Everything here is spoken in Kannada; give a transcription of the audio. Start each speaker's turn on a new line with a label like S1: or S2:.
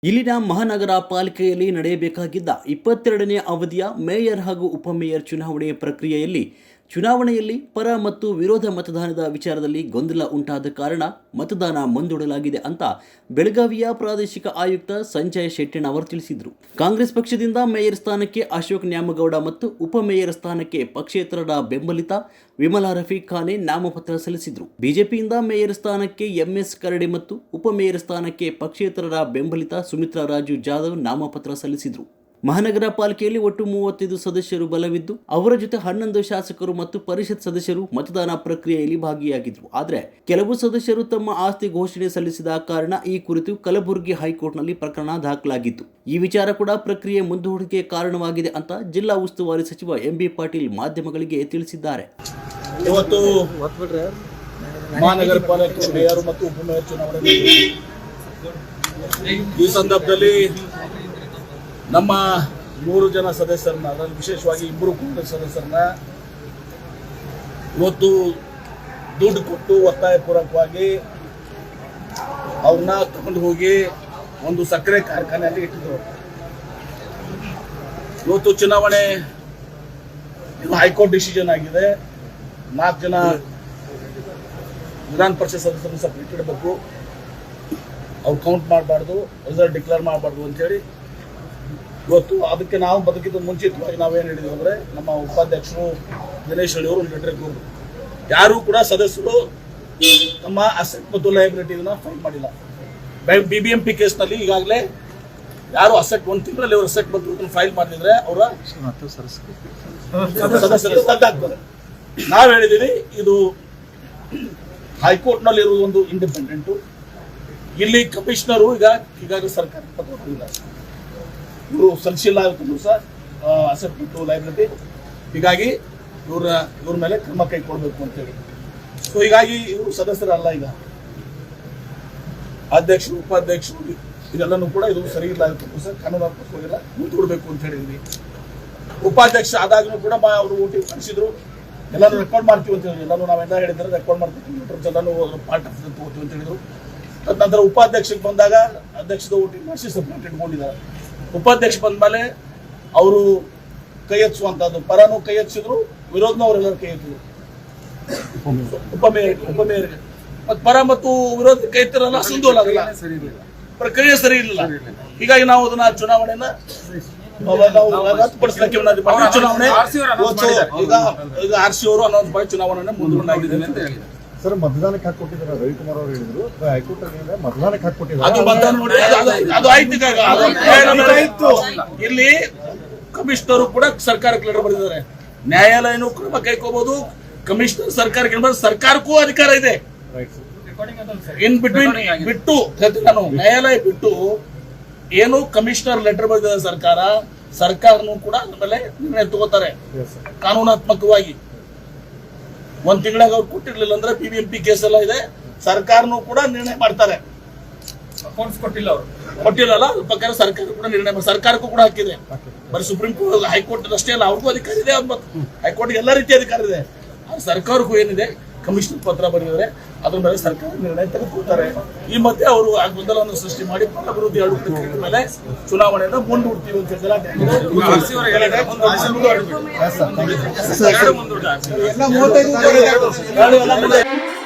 S1: ಇಲ್ಲಿನ ಮಹಾನಗರ ಪಾಲಿಕೆಯಲ್ಲಿ ನಡೆಯಬೇಕಾಗಿದ್ದ 22ನೇ ಅವಧಿಯ ಮೇಯರ್ ಹಾಗೂ ಉಪಮೇಯರ್ ಚುನಾವಣೆ ಪ್ರಕ್ರಿಯೆಯಲ್ಲಿ ಚುನಾವಣೆಯಲ್ಲಿ ಪರ ಮತ್ತು ವಿರೋಧ ಮತದಾನದ ವಿಚಾರದಲ್ಲಿ ಗೊಂದಲ ಉಂಟಾದ ಕಾರಣ ಮತದಾನ ಮುಂದೂಡಲಾಗಿದೆ ಅಂತ ಬೆಳಗಾವಿಯ ಪ್ರಾದೇಶಿಕ ಆಯುಕ್ತ ಸಂಜಯ್ ಶೆಟ್ಟೆಣ್ಣವರ್ ತಿಳಿಸಿದರು. ಕಾಂಗ್ರೆಸ್ ಪಕ್ಷದಿಂದ ಮೇಯರ್ ಸ್ಥಾನಕ್ಕೆ ಅಶೋಕ್ ನ್ಯಾಮಗೌಡ ಮತ್ತು ಉಪಮೇಯರ್ ಸ್ಥಾನಕ್ಕೆ ಪಕ್ಷೇತರರ ಬೆಂಬಲಿತ ವಿಮಲಾ ರಫೀಕ್ ಖಾನೆ ನಾಮಪತ್ರ ಸಲ್ಲಿಸಿದರು. ಬಿಜೆಪಿಯಿಂದ ಮೇಯರ್ ಸ್ಥಾನಕ್ಕೆ ಎಂಎಸ್ ಕರಡಿ ಮತ್ತು ಉಪಮೇಯರ್ ಸ್ಥಾನಕ್ಕೆ ಪಕ್ಷೇತರರ ಬೆಂಬಲಿತ ಸುಮಿತ್ರಾ ರಾಜು ಜಾಧವ್ ನಾಮಪತ್ರ ಸಲ್ಲಿಸಿದರು. ಮಹಾನಗರ ಪಾಲಿಕೆಯಲ್ಲಿ ಒಟ್ಟು 35 ಸದಸ್ಯರು ಬಲವಿದ್ದು ಅವರ ಜೊತೆ 11 ಶಾಸಕರು ಮತ್ತು ಪರಿಷತ್ ಸದಸ್ಯರು ಮತದಾನ ಪ್ರಕ್ರಿಯೆಯಲ್ಲಿ ಭಾಗಿಯಾಗಿದ್ದರು. ಆದರೆ ಕೆಲವು ಸದಸ್ಯರು ತಮ್ಮ ಆಸ್ತಿ ಘೋಷಣೆ ಸಲ್ಲಿಸಿದ ಕಾರಣ ಈ ಕುರಿತು ಕಲಬುರಗಿ ಹೈಕೋರ್ಟ್ನಲ್ಲಿ ಪ್ರಕರಣ ದಾಖಲಾಗಿತ್ತು. ಈ ವಿಚಾರ ಕೂಡ ಪ್ರಕ್ರಿಯೆ ಮುಂದೂಡಿಕೆ ಕಾರಣವಾಗಿದೆ ಅಂತ ಜಿಲ್ಲಾ ಉಸ್ತುವಾರಿ ಸಚಿವ ಎಂಬಿ ಪಾಟೀಲ್ ಮಾಧ್ಯಮಗಳಿಗೆ ತಿಳಿಸಿದ್ದಾರೆ.
S2: ಇವತ್ತು ಮಹಾನಗರ ಪಾಲಿಕೆ ಮೇಯರ್ ಮತ್ತು ಉಪಮೇಯರ್ ಚುನಾವಣೆ ಈ ಸಂದರ್ಭದಲ್ಲಿ ನಮ್ಮ 3 ಜನ ಸದಸ್ಯರನ್ನ, ಅದರಲ್ಲಿ ವಿಶೇಷವಾಗಿ 2 ಕಾಂಗ್ರೆಸ್ ಸದಸ್ಯರನ್ನ ಇವತ್ತು ದುಡ್ಡು ಕೊಟ್ಟು ಒತ್ತಾಯಪೂರ್ವಕವಾಗಿ ಅವ್ರನ್ನ ತಗೊಂಡು ಹೋಗಿ ಒಂದು ಸಕ್ಕರೆ ಕಾರ್ಖಾನೆಯಲ್ಲಿ ಇಟ್ಟಿದ್ರು. ಇವತ್ತು ಚುನಾವಣೆ ಹೈಕೋರ್ಟ್ ಡಿಸಿಷನ್ ಆಗಿದೆ. 4 ಜನ ವಿಧಾನ ಪರಿಷತ್ ಸದಸ್ಯರನ್ನು ಸಪ್ರೇಟ್ ಇಡಬೇಕು, ಅವ್ರು ಕೌಂಟ್ ಮಾಡಬಾರ್ದು, ರಿಸಲ್ಟ್ ಡಿಕ್ಲೇರ್ ಮಾಡಬಾರ್ದು ಅಂತೇಳಿ ಇವತ್ತು ಅದಕ್ಕೆ ನಾವು ಬದುಕಿದ ಮುಂಚಿತವಾಗಿ ನಾವೇನು ಹೇಳಿದ್ವಿ ಅಂದರೆ, ನಮ್ಮ ಉಪಾಧ್ಯಕ್ಷರು ದಿನೇಶ್ ಅವರು ಒಂದು ಲೆಟರ್ ಕೊಟ್ಟರು. ಯಾರೂ ಕೂಡ ಸದಸ್ಯರು ತಮ್ಮ ಅಸೆಟ್ ಮತ್ತು ಲಯಬಿಲಿಟಿನ ಫೈಲ್ ಮಾಡಿಲ್ಲ. BBMP ಕೇಸ್ನಲ್ಲಿ ಈಗಾಗಲೇ ಯಾರು ಅಸೆಟ್ 1 ತಿಂಗಳಲ್ಲಿ ಅವರು ಅಸೆಟ್ ಮತ್ತು ಫೈಲ್ ಮಾಡಿದ್ರೆ ಅವರ ಸದಸ್ಯರು ರದ್ದಾಗ್ತದೆ. ನಾವು ಹೇಳಿದ್ದೀವಿ, ಇದು ಹೈಕೋರ್ಟ್ನಲ್ಲಿ ಇರುವುದು ಒಂದು ಇಂಡಿಪೆಂಡೆಂಟು. ಇಲ್ಲಿ ಕಮಿಷನರು ಈಗಾಗಲೇ ಸರ್ಕಾರ ಪತ್ರ ಕೊಟ್ಟಿದ್ದಾರೆ, ಇವರು ಸಲ್ಲಿಸಿಲ್ಲ ಸಹ ಅಸೆಟ್ ಮತ್ತು ಲೈಬಿಲಿಟಿ. ಹೀಗಾಗಿ ಇವ್ರ ಮೇಲೆ ಕ್ರಮ ಕೈಗೊಳ್ಳಬೇಕು ಅಂತೇಳಿ. ಸೊ ಹೀಗಾಗಿ ಇವರು ಸದಸ್ಯರಲ್ಲ, ಈಗ ಅಧ್ಯಕ್ಷರು ಉಪಾಧ್ಯಕ್ಷರು ಇದೆಲ್ಲನೂ ಕೂಡ ಇದು ಸರಿ ಇಲ್ಲ ಸರ್, ಕಾನೂನಾತ್ಮಕವಾಗಿಲ್ಲ, ಮುಂದೂಡಬೇಕು ಅಂತ ಹೇಳಿದ್ವಿ. ಉಪಾಧ್ಯಕ್ಷ ಆದಾಗ್ಲೂ ಕೂಡ ಅವರು ಓಟಿ ಮಾಡಿಸಿದ್ರು, ಎಲ್ಲರೂ ರೆಕಾರ್ಡ್ ಮಾಡ್ತೀವಿ ಅಂತ ಹೇಳಿದ್ರು. ಎಲ್ಲರೂ ನಾವೆಲ್ಲ ಹೇಳಿದ್ರೆ ರೆಕಾರ್ಡ್ ಮಾಡ್ತೀವಿ, ಎಲ್ಲರೂ ಪಾರ್ಟ್ ಆಫ್ ತಗೋತೀವಿ ಅಂತ ಹೇಳಿದ್ರು. ತದನಂತರ ಉಪಾಧ್ಯಕ್ಷಕ್ಕೆ ಬಂದಾಗ ಅಧ್ಯಕ್ಷದ ಓಟಿ ಮಾಡಿಸಿ ಸಪ್ರೇಟ್ ಇಟ್ಕೊಂಡಿದ್ದಾರೆ. ಉಪಾಧ್ಯಕ್ಷ ಬಂದ ಮೇಲೆ ಅವರು ಕೈ ಎತ್ತುವಂಥದ್ದು, ಪರನೂ ಕೈ ಎತ್ತಿಸಿದ್ರು, ವಿರೋಧನೂ ಅವರೆಲ್ಲರೂ ಕೈ ಎತ್ತಿದ್ರು. ಉಪಮೇಯರ್ಗೆ ಮತ್ತು ಪರ ಮತ್ತು ವಿರೋಧ ಕೈ ಎತ್ತಿರಲ್ಲ, ಸಂದೋಲ ಪ್ರಕ್ರಿಯೆ ಸರಿ ಇರಲಿಲ್ಲ. ಹೀಗಾಗಿ ನಾವು ಅದನ್ನ ಚುನಾವಣೆಯನ್ನ ರದ್ದುಪಡಿಸಲಿಕ್ಕೆ ಚುನಾವಣೆ ಈಗ RC ಅವರು ಅನೌನ್ಸ್ ಮಾಡಿ ಚುನಾವಣೆ ಮುಂದೂಡಲಾಗಿದೆ ಅಂತ ಹೇಳಿದ್ದಾರೆ.
S3: ಸರ್, ಮತದಾನಕ್ಕೆ ಹಾಕೊಟ್ಟಿದ್ದಾರೆ ರವಿಕುಮಾರ್ ಅವರು ಹೇಳಿದ್ರು, ಹೈಕೋರ್ಟ್ ಮತದಾನಕ್ಕೆ ಹಾಕೊಟ್ಟಿದ್ದಾರೆ.
S2: ಅದು ಆಯ್ತು. ಇಲ್ಲಿ ಕಮಿಷನರು ಕೂಡ ಸರ್ಕಾರಕ್ಕೆ ಲೆಟರ್ ಬರೆದಿದ್ದಾರೆ. ನ್ಯಾಯಾಲಯನೂ ಕ್ರಮ ಕೈಕೋಬಹುದು, ಕಮಿಷನರ್ ಸರ್ಕಾರಕ್ಕೆ ಸರ್ಕಾರಕ್ಕೂ ಅಧಿಕಾರ ಇದೆ. ಇನ್ ಬಿಟ್ವೀನ್ ಬಿಟ್ಟು ನಾನು ನ್ಯಾಯಾಲಯ ಬಿಟ್ಟು ಏನು ಕಮಿಷನರ್ ಲೆಟರ್ ಬರೆದಿದ್ದಾರೆ ಸರ್ಕಾರನೂ ಕೂಡ ಆಮೇಲೆ ನಿರ್ಣಯ ತಗೋತಾರೆ ಕಾನೂನಾತ್ಮಕವಾಗಿ. 1 ತಿಂಗಳಾಗ ಅವ್ರು ಕೊಟ್ಟಿರ್ಲಿಲ್ಲ ಅಂದ್ರೆ BBMP ಕೇಸ್ ಎಲ್ಲ ಇದೆ, ಸರ್ಕಾರನೂ ಕೂಡ ನಿರ್ಣಯ ಮಾಡ್ತಾರೆ. ಕೊಟ್ಟಿಲ್ಲ ಅದ್ರ ಪ್ರಕಾರ ಸರ್ಕಾರ ಕೂಡ ನಿರ್ಣಯ ಮಾಡಿ, ಸರ್ಕಾರಕ್ಕೂ ಕೂಡ ಹಾಕಿದೆ. ಬರೀ ಸುಪ್ರೀಂ ಕೋರ್ಟ್ ಹೈಕೋರ್ಟ್ ಅಷ್ಟೇ ಅಲ್ಲ, ಅವ್ರಿಗೂ ಅಧಿಕಾರ ಇದೆ. ಹೈಕೋರ್ಟ್ಗೆ ಎಲ್ಲ ರೀತಿಯ ಅಧಿಕಾರ ಇದೆ. ಸರ್ಕಾರಕ್ಕೂ ಏನಿದೆ, ಕಮಿಷನರ್ ಪತ್ರ ಬರೆದಿದ್ದಾರೆ, ಅದ್ರ ಮೇಲೆ ಸರ್ಕಾರ ನಿರ್ಣಯ ತೆಗೆದುಕೊಳ್ತಾರೆ. ಈ ಮಧ್ಯೆ ಅವರು ಆ ಗೊಂದಲವನ್ನು ಸೃಷ್ಟಿ ಮಾಡಿ ಪರ ವಿರೋಧಿ ಆಡಳಿತ ಮೇಲೆ ಚುನಾವಣೆಯನ್ನು ಮುಂದೂಡ್ತೀವಿ ಅಂತ
S3: ಎಲ್ಲ 35